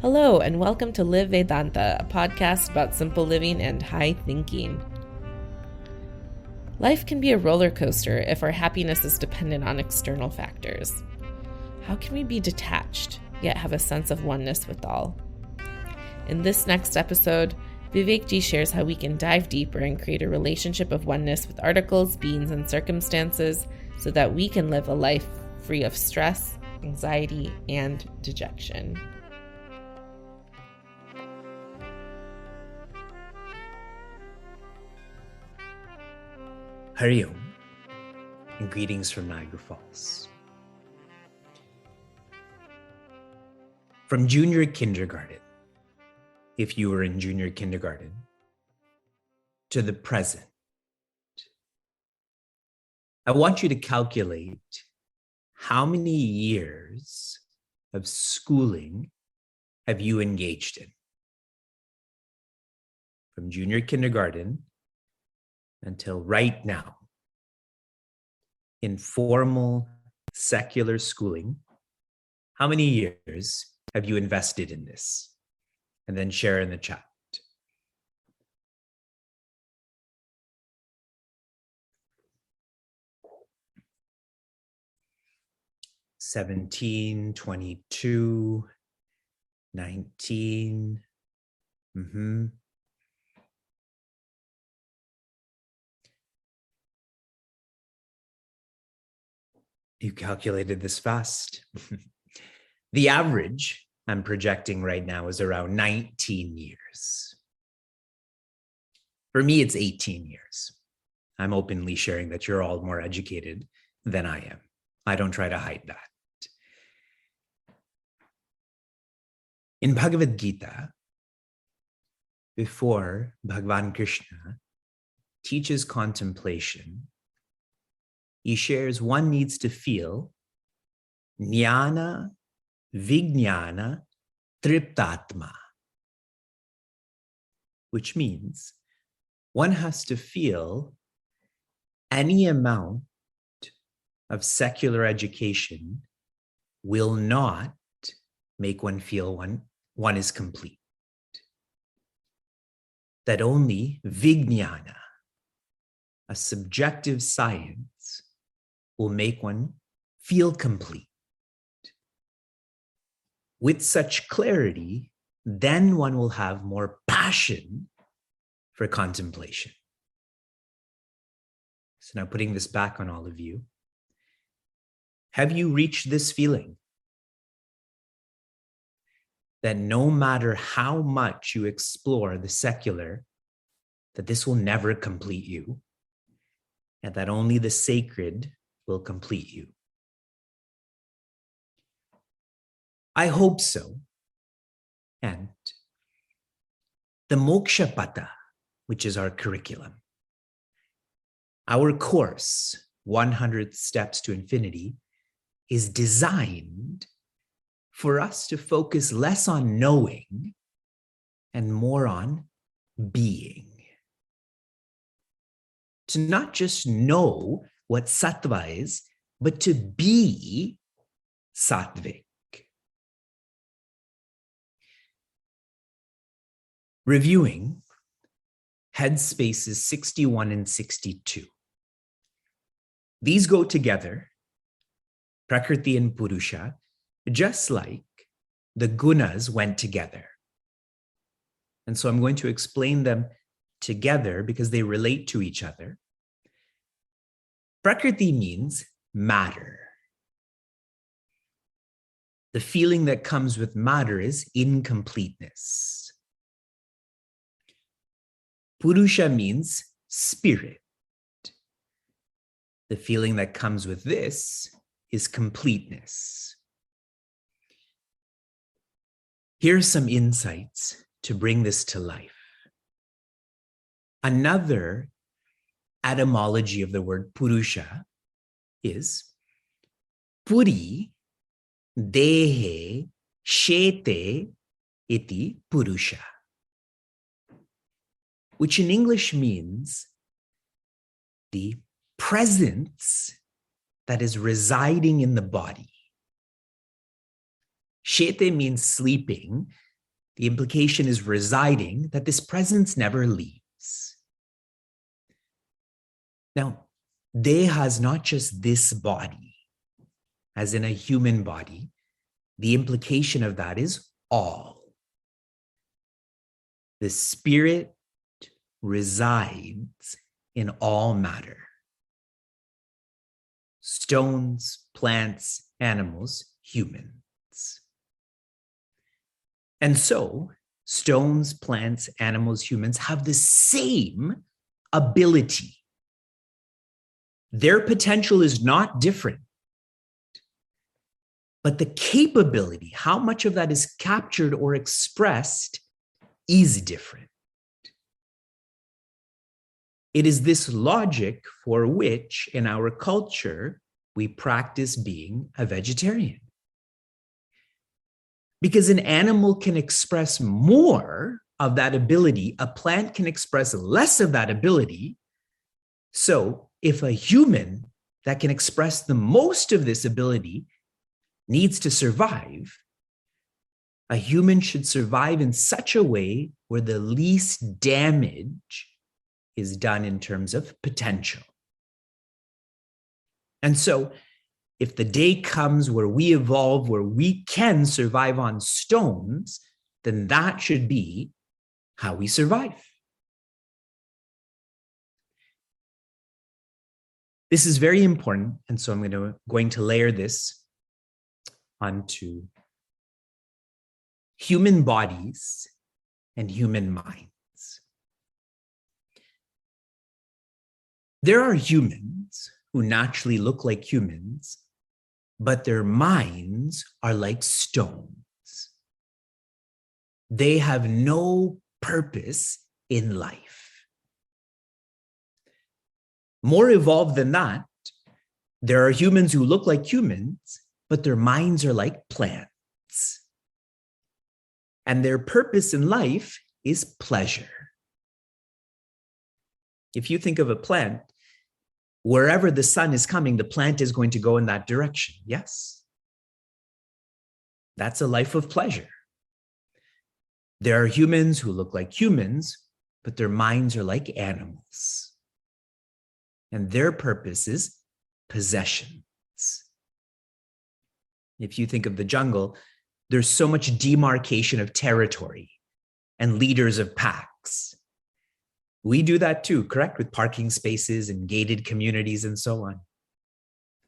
Hello, and welcome to Live Vedanta, a podcast about simple living and high thinking. Life can be a roller coaster if our happiness is dependent on external factors. How can we be detached, yet have a sense of oneness with all? In this next episode, Vivekji shares how we can dive deeper and create a relationship of oneness with articles, beings, and circumstances so that we can live a life free of stress, anxiety, and dejection. Hari Om, and greetings from Niagara Falls. From junior kindergarten, if you were in junior kindergarten, to the present, I want you to calculate how many years of schooling have you engaged in. From junior kindergarten until right now, in formal secular schooling, how many years have you invested in this? And then share in the chat. $17, $22, $19. You calculated this fast. The average I'm projecting right now is around 19 years. For me, it's 18 years. I'm openly sharing that you're all more educated than I am. I don't try to hide that. In Bhagavad Gita, before Bhagavan Krishna teaches contemplation, he shares one needs to feel jnana, vijnana, triptatma, which means one has to feel any amount of secular education will not make one feel one is complete. That only vijnana, a subjective science, will make one feel complete. With such clarity, then one will have more passion for contemplation. So now putting this back on all of you, have you reached this feeling that no matter how much you explore the secular, that this will never complete you, and that only the sacred will complete you? I hope so. And the Moksha Pata, which is our curriculum, our course, 100 Steps to Infinity, is designed for us to focus less on knowing and more on being. To not just know what sattva is, but to be sattvic. Reviewing headspaces 61 and 62. These go together, Prakriti and Purusha, just like the gunas went together. And so I'm going to explain them together because they relate to each other. Prakriti means matter. The feeling that comes with matter is incompleteness. Purusha means spirit. The feeling that comes with this is completeness. Here are some insights to bring this to life. Another etymology of the word Purusha is Puri dehe shete iti Purusha, which in English means the presence that is residing in the body. Shete means sleeping, the implication is residing, that this presence never leaves. Now, Deha is not just this body, as in a human body. The implication of that is all. The spirit resides in all matter. Stones, plants, animals, humans. And so, stones, plants, animals, humans have the same ability. Their potential is not different. But the capability, how much of that is captured or expressed, is different. It is this logic for which, in our culture, we practice being a vegetarian. Because an animal can express more of that ability, a plant can express less of that ability. So if a human that can express the most of this ability needs to survive, a human should survive in such a way where the least damage is done in terms of potential. And so if the day comes where we evolve, where we can survive on stones, then that should be how we survive. This is very important, and so I'm going to layer this onto human bodies and human minds. There are humans who naturally look like humans, but their minds are like stones. They have no purpose in life. More evolved than that, there are humans who look like humans, but their minds are like plants. And their purpose in life is pleasure. If you think of a plant, wherever the sun is coming, the plant is going to go in that direction. Yes. That's a life of pleasure. There are humans who look like humans, but their minds are like animals. And their purpose is possessions. If you think of the jungle, there's so much demarcation of territory and leaders of packs. We do that too, correct? With parking spaces and gated communities and so on.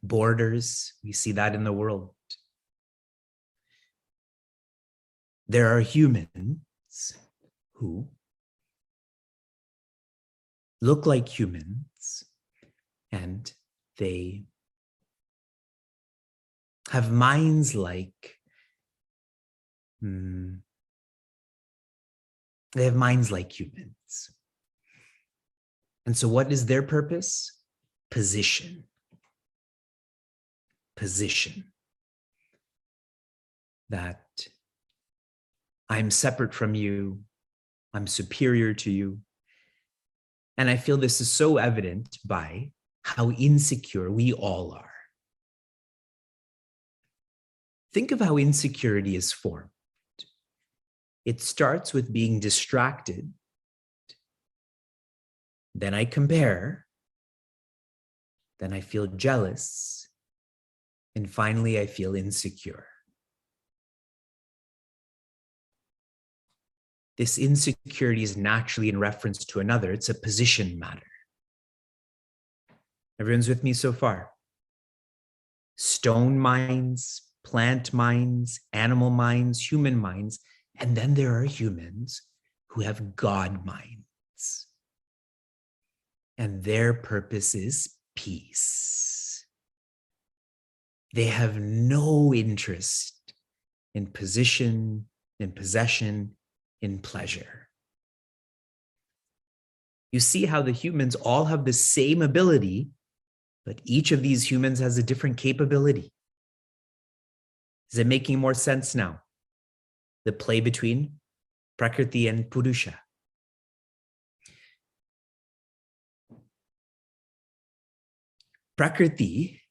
Borders, we see that in the world. There are humans who look like humans and they have minds like, they have minds like humans. And so what is their purpose? Position. Position. That I'm separate from you, I'm superior to you. And I feel this is so evident by how insecure we all are. Think of how insecurity is formed. It starts with being distracted. Then I compare. Then I feel jealous. And finally, I feel insecure. This insecurity is naturally in reference to another. It's a position matter. Everyone's with me so far? Stone minds, plant minds, animal minds, human minds, and then there are humans who have God minds. And their purpose is peace. They have no interest in position, in possession, in pleasure. You see how the humans all have the same ability, but each of these humans has a different capability. Is it making more sense now? The play between Prakriti and Purusha. Prakriti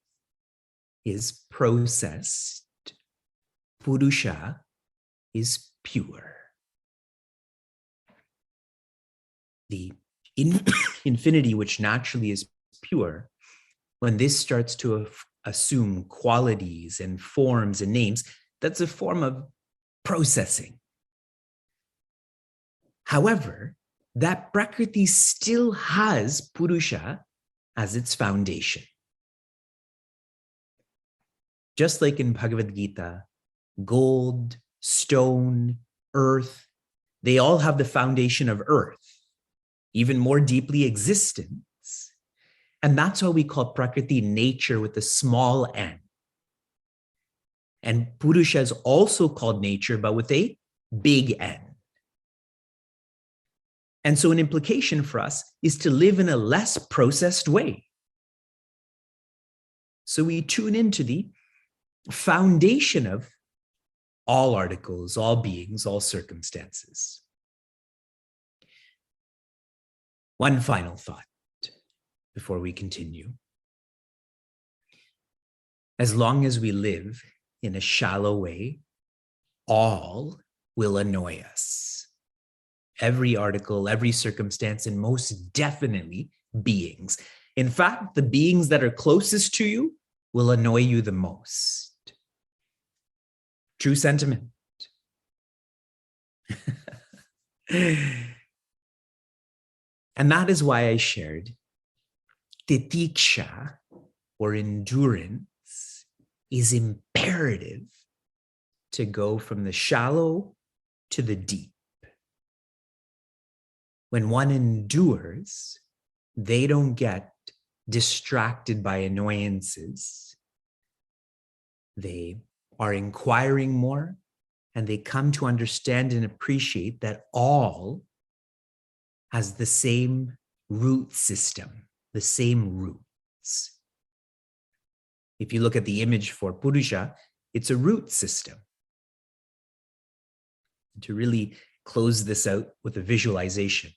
is processed. Purusha is pure. the infinity, which naturally is pure, when this starts to assume qualities and forms and names, that's a form of processing. However, that Prakriti still has Purusha as its foundation. Just like in Bhagavad Gita, gold, stone, earth, they all have the foundation of earth, even more deeply existence. And that's why we call Prakriti nature with a small n. And Purusha is also called nature, but with a big N. And so an implication for us is to live in a less processed way. So we tune into the foundation of all articles, all beings, all circumstances. One final thought before we continue. As long as we live in a shallow way, all will annoy us. Every article, every circumstance, and most definitely beings. In fact, the beings that are closest to you will annoy you the most. True sentiment. And that is why I shared titiksha, or endurance, is imperative to go from the shallow to the deep. When one endures, they don't get distracted by annoyances. They are inquiring more, and they come to understand and appreciate that all has the same root system, the same roots. If you look at the image for Purusha, it's a root system. To really close this out with a visualization,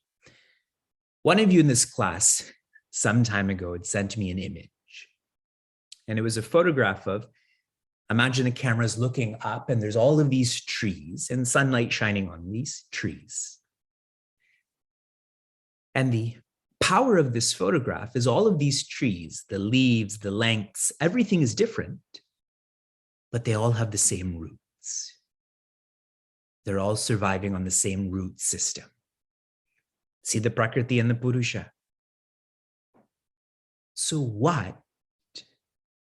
one of you in this class some time ago had sent me an image, and it was a photograph of, imagine a camera's looking up and there's all of these trees and sunlight shining on these trees. And the power of this photograph is all of these trees, the leaves, the lengths, everything is different, but they all have the same roots. They're all surviving on the same root system. See the Prakriti and the Purusha. So what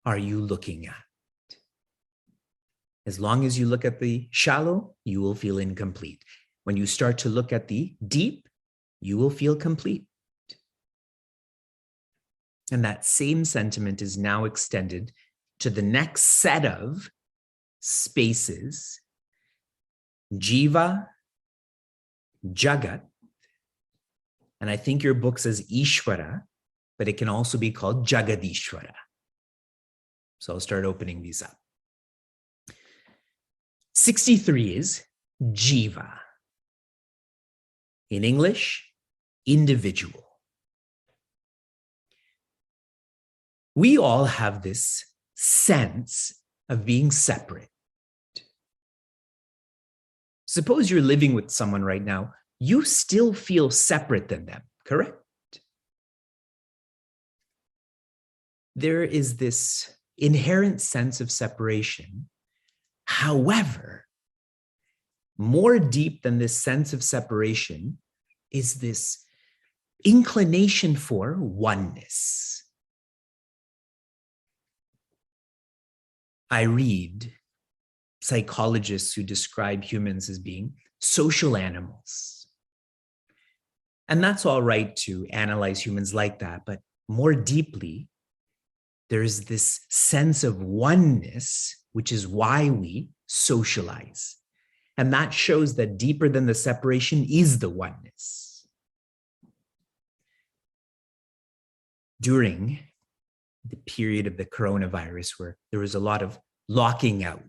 are you looking at? As long as you look at the shallow, you will feel incomplete. When you start to look at the deep, you will feel complete. And that same sentiment is now extended to the next set of spaces: jiva, jagat, and I think your book says Ishwara, but it can also be called Jagadishwara. So I'll start opening these up. 63 is jiva. In English, individual. We all have this sense of being separate. Suppose you're living with someone right now, you still feel separate than them, correct? There is this inherent sense of separation. However, more deep than this sense of separation is this inclination for oneness. I read psychologists who describe humans as being social animals. And that's all right to analyze humans like that, but more deeply, there's this sense of oneness, which is why we socialize. And that shows that deeper than the separation is the oneness. During the period of the coronavirus, where there was a lot of locking out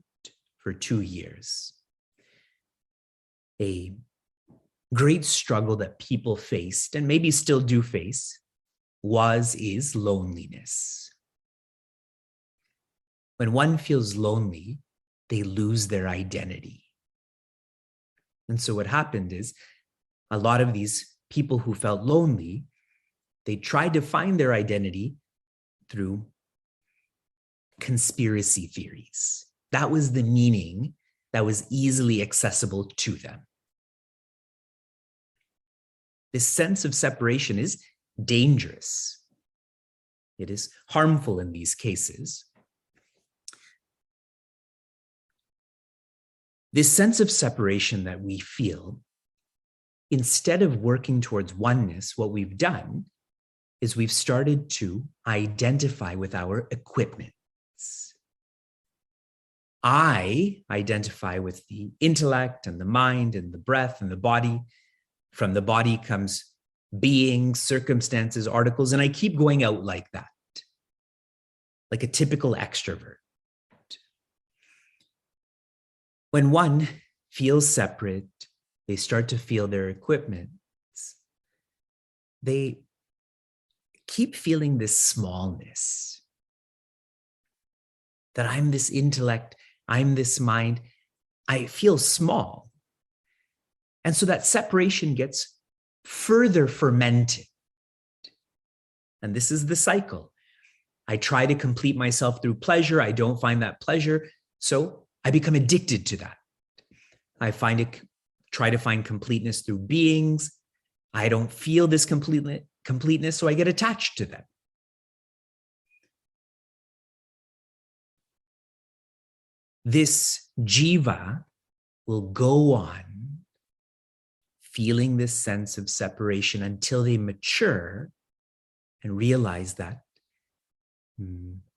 for 2 years, a great struggle that people faced, and maybe still do face, is loneliness. When one feels lonely, they lose their identity. And so what happened is a lot of these people who felt lonely, they tried to find their identity through conspiracy theories. That was the meaning that was easily accessible to them. This sense of separation is dangerous. It is harmful in these cases. This sense of separation that we feel, instead of working towards oneness, what we've done is we've started to identify with our equipments. I identify with the intellect and the mind and the breath and the body. From the body comes beings, circumstances, articles, and I keep going out like that, like a typical extrovert. When one feels separate, they start to feel their equipments. They keep feeling this smallness, that I'm this intellect, I'm this mind. I feel small. And so that separation gets further fermented. And this is the cycle. I try to complete myself through pleasure. I don't find that pleasure. So I become addicted to that. I try to find completeness through beings. I don't feel this completeness, so I get attached to them. This jiva will go on feeling this sense of separation until they mature and realize that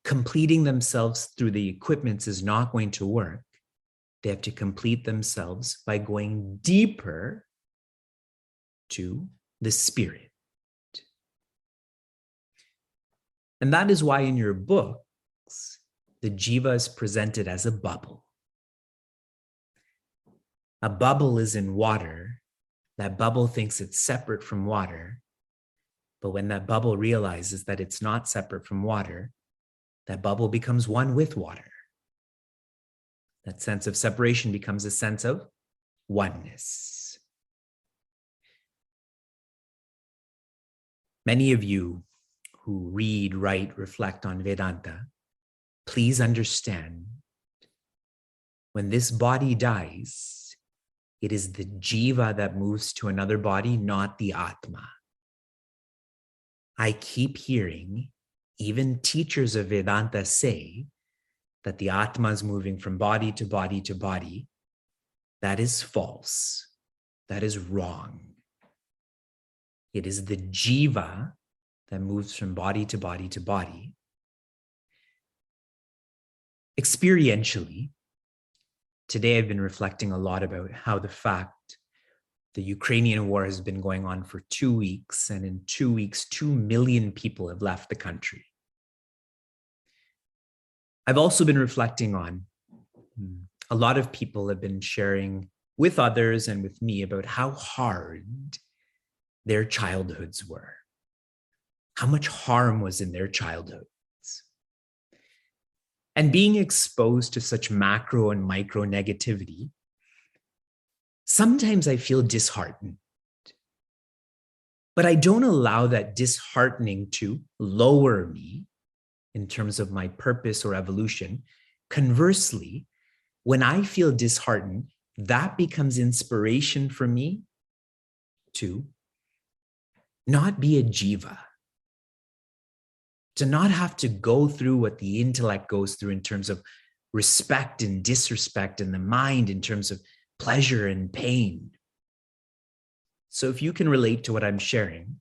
completing themselves through the equipments is not going to work. They have to complete themselves by going deeper to the spirit. And that is why in your books, the jiva is presented as a bubble. A bubble is in water. That bubble thinks it's separate from water. But when that bubble realizes that it's not separate from water, that bubble becomes one with water. That sense of separation becomes a sense of oneness. Many of you who read, write, reflect on Vedanta, please understand, when this body dies, it is the jiva that moves to another body, not the atma. I keep hearing even teachers of Vedanta say that the atma is moving from body to body to body. That is false. That is wrong. It is the jiva that moves from body to body to body. Experientially, today I've been reflecting a lot about how the fact the Ukrainian war has been going on for 2 weeks, and in 2 weeks, 2 million people have left the country. I've also been reflecting on a lot of people have been sharing with others and with me about how hard their childhoods were, how much harm was in their childhoods. And being exposed to such macro and micro negativity, sometimes I feel disheartened. But I don't allow that disheartening to lower me in terms of my purpose or evolution. Conversely, when I feel disheartened, that becomes inspiration for me to not be a jiva, to not have to go through what the intellect goes through in terms of respect and disrespect, and the mind in terms of pleasure and pain. So if you can relate to what I'm sharing,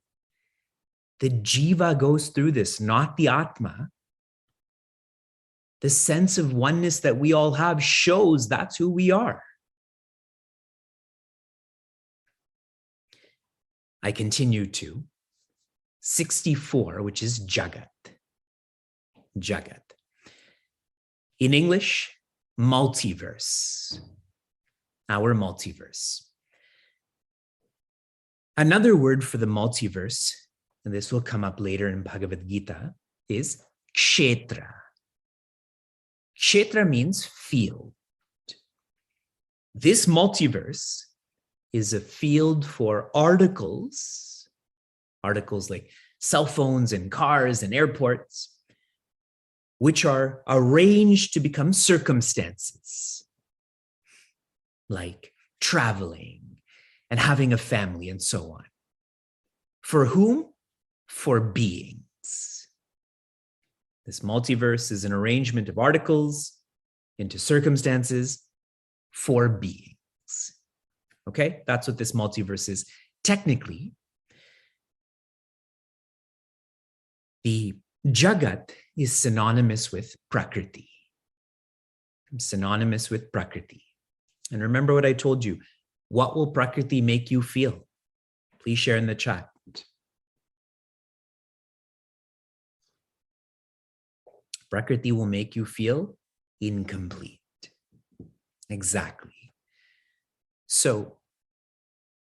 the jiva goes through this, not the atma. The sense of oneness that we all have shows that's who we are. I continue to 64, which is jagat. Jagat. In English, multiverse. Our multiverse. Another word for the multiverse, and this will come up later in Bhagavad Gita, is kshetra. Kshetra means field. This multiverse is a field for articles like cell phones and cars and airports, which are arranged to become circumstances, like traveling and having a family and so on. For whom? For beings. This multiverse is an arrangement of articles into circumstances for beings. Okay, that's what this multiverse is. Technically, the jagat is synonymous with prakriti. Synonymous with prakriti. And remember what I told you. What will prakriti make you feel? Please share in the chat. Prakriti will make you feel incomplete. Exactly. So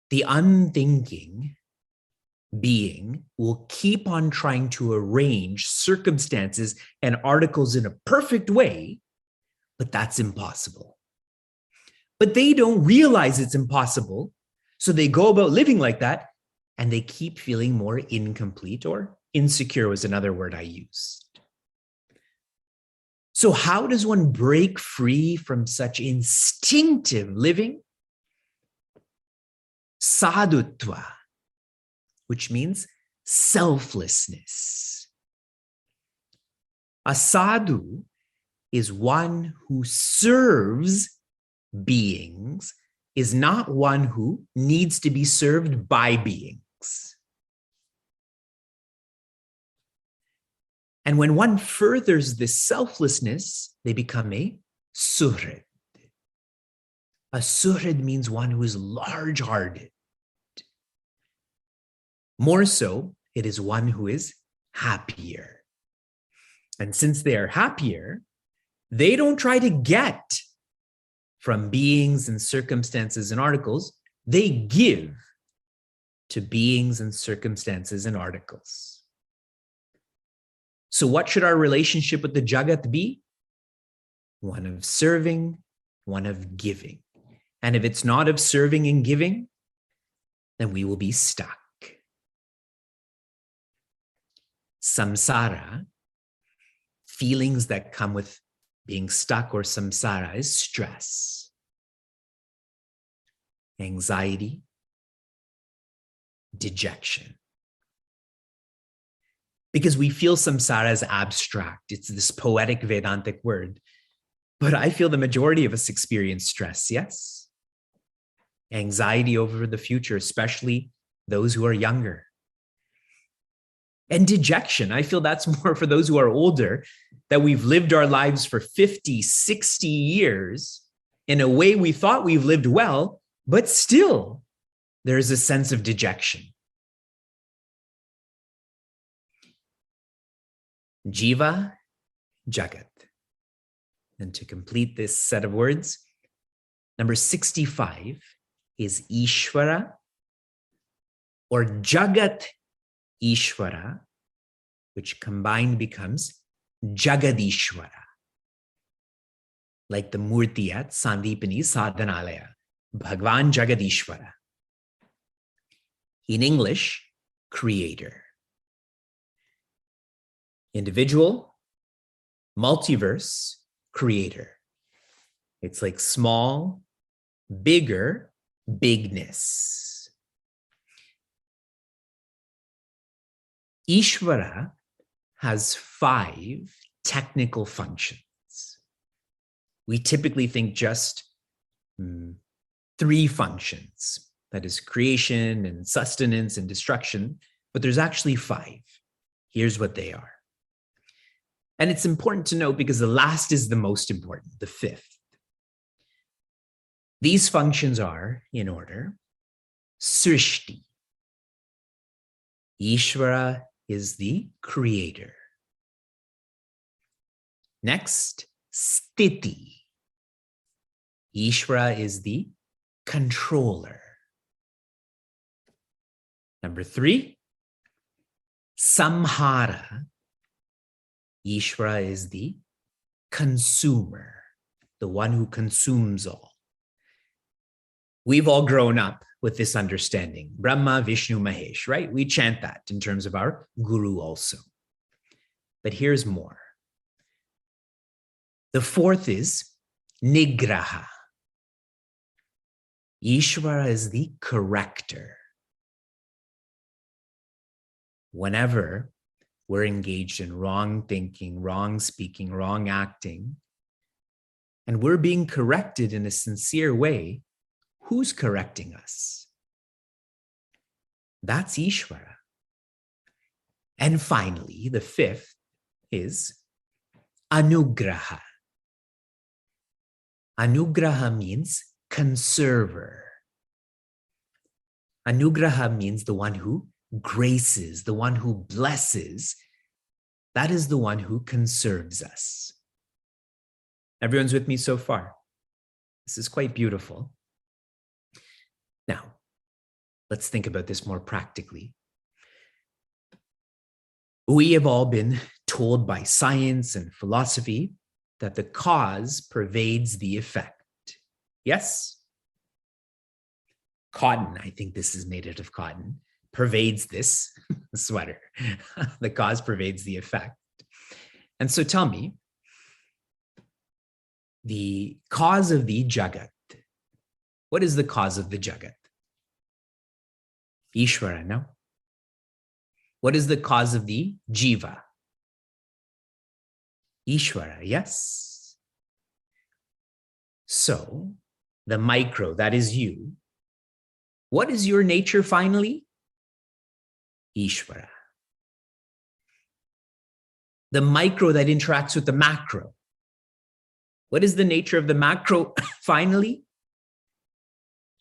the unthinking being will keep on trying to arrange circumstances and articles in a perfect way, but that's impossible. But they don't realize it's impossible, so they go about living like that, and they keep feeling more incomplete, or insecure was another word I used. So how does one break free from such instinctive living? Sadhutva, which means selflessness. A sadhu is one who serves beings, is not one who needs to be served by beings. And when one furthers this selflessness, they become a suhrid. A suhrid means one who is large-hearted. More so, it is one who is happier. And since they are happier, they don't try to get from beings and circumstances and articles. They give to beings and circumstances and articles. So what should our relationship with the jagat be? One of serving, one of giving. And if it's not of serving and giving, then we will be stuck. Samsara, feelings that come with being stuck, or samsara, is stress, anxiety, dejection. Because we feel samsara as abstract. It's this poetic Vedantic word. But I feel the majority of us experience stress, yes? Anxiety over the future, especially those who are younger. And dejection, I feel that's more for those who are older, that we've lived our lives for 50, 60 years in a way we thought we've lived well, but still there's a sense of dejection. Jiva, jagat. And to complete this set of words, number 65 is Ishwara, or Jagat Ishwara, which combined becomes Jagadishwara, like the Murti at Sandipani Sadhanalaya, Bhagwan Jagadishwara. In English, creator. Individual, multiverse, creator. It's like small, bigger, bigness. Ishwara has 5 technical functions. We typically think just 3 functions, that is creation and sustenance and destruction, but there's actually 5. Here's what they are. And it's important to note because the last is the most important, the 5th. These functions are, in order, Srishti. Ishvara is the creator. Next, Sthiti. Ishvara is the controller. Number 3, Samhara. Ishvara is the consumer, the one who consumes all. We've all grown up with this understanding. Brahma, Vishnu, Mahesh, right? We chant that in terms of our guru also. But here's more. The fourth is nigraha. Ishwara is the corrector. Whenever we're engaged in wrong thinking, wrong speaking, wrong acting, and we're being corrected in a sincere way, who's correcting us? That's Ishwara. And finally, the fifth is anugraha. Anugraha means conserver. Anugraha means the one who graces, the one who blesses. That is the one who conserves us. Everyone's with me so far? This is quite beautiful. Now, let's think about this more practically. We have all been told by science and philosophy that the cause pervades the effect. Yes? Cotton, I think this is made out of cotton, pervades this sweater. The cause pervades the effect. And so tell me, the cause of the jagat. What is the cause of the jagat? Ishwara, no? What is the cause of the jiva? Ishwara, yes? So, the micro, that is you. What is your nature finally? Ishwara. The micro that interacts with the macro. What is the nature of the macro finally?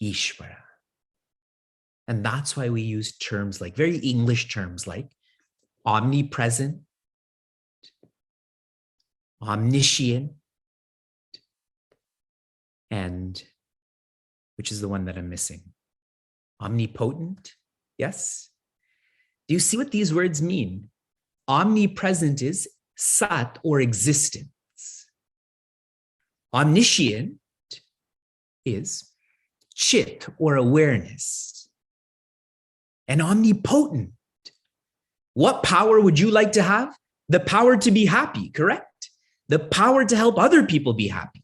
Ishwara. And that's why we use terms like, very English terms like omnipresent, omniscient, and which is the one that I'm missing? Omnipotent, yes? Do you see what these words mean? Omnipresent is sat or existence. Omniscient is chit or awareness. And omnipotent, what power would you like to have? The power to be happy, correct? The power to help other people be happy.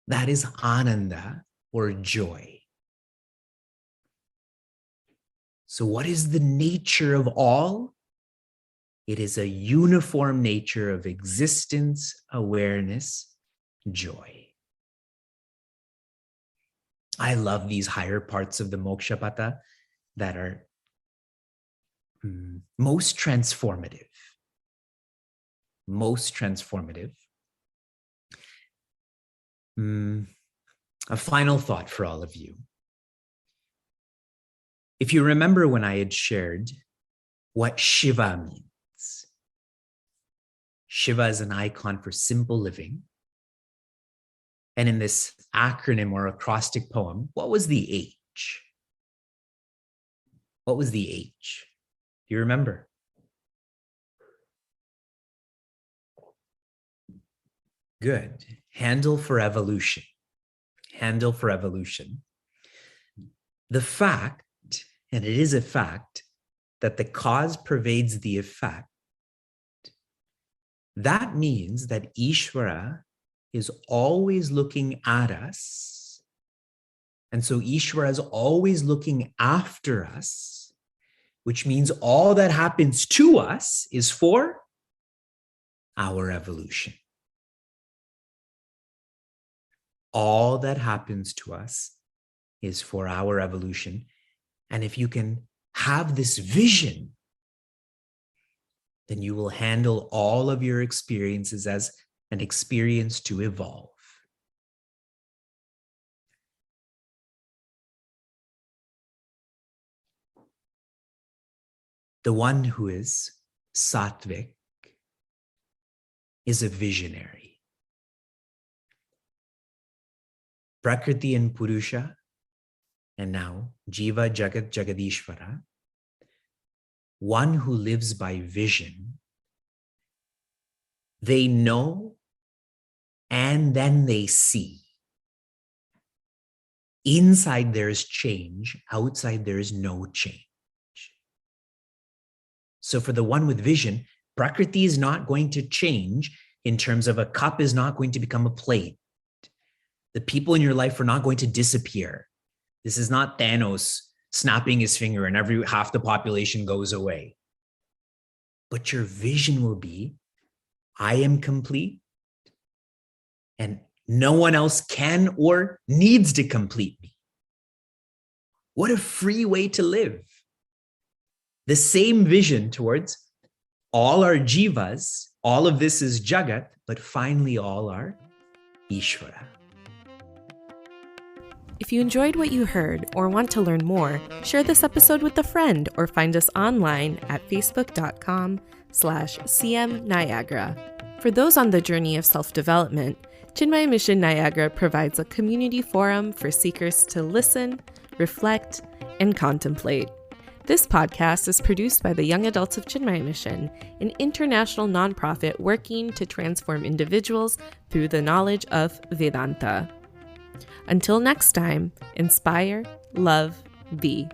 That is ananda or joy. So what is the nature of all? It is a uniform nature of existence, awareness, joy. I love these higher parts of the moksha pata that are most transformative. Most transformative. A final thought for all of you. If you remember when I had shared what Shiva means, Shiva is an icon for simple living. And in this acronym or acrostic poem, what was the H? What was the H? Do you remember? Good. Handle for evolution. Handle for evolution. The fact, and it is a fact, that the cause pervades the effect, that means that Ishwara is always looking at us. And so Ishwara is always looking after us, which means all that happens to us is for our evolution. All that happens to us is for our evolution. And if you can have this vision, then you will handle all of your experiences as an experience to evolve. The one who is sattvic is a visionary. Prakriti and Purusha, and now Jiva, Jagat, Jagadishvara, one who lives by vision, they know and then they see. inside there is change, outside there is no change. So for the one with vision, Prakriti is not going to change in terms of a cup is not going to become a plate. The people in your life are not going to disappear. This is not Thanos snapping his finger and half the population goes away. But your vision will be, I am complete and no one else can or needs to complete me. What a free way to live. The same vision towards all our jivas, all of this is jagat, but finally all are Ishwara. If you enjoyed what you heard or want to learn more, share this episode with a friend or find us online at facebook.com/cmniagara. For those on the journey of self-development, Chinmaya Mission Niagara provides a community forum for seekers to listen, reflect, and contemplate. This podcast is produced by the Young Adults of Chinmaya Mission, an international nonprofit working to transform individuals through the knowledge of Vedanta. Until next time, inspire, love, be.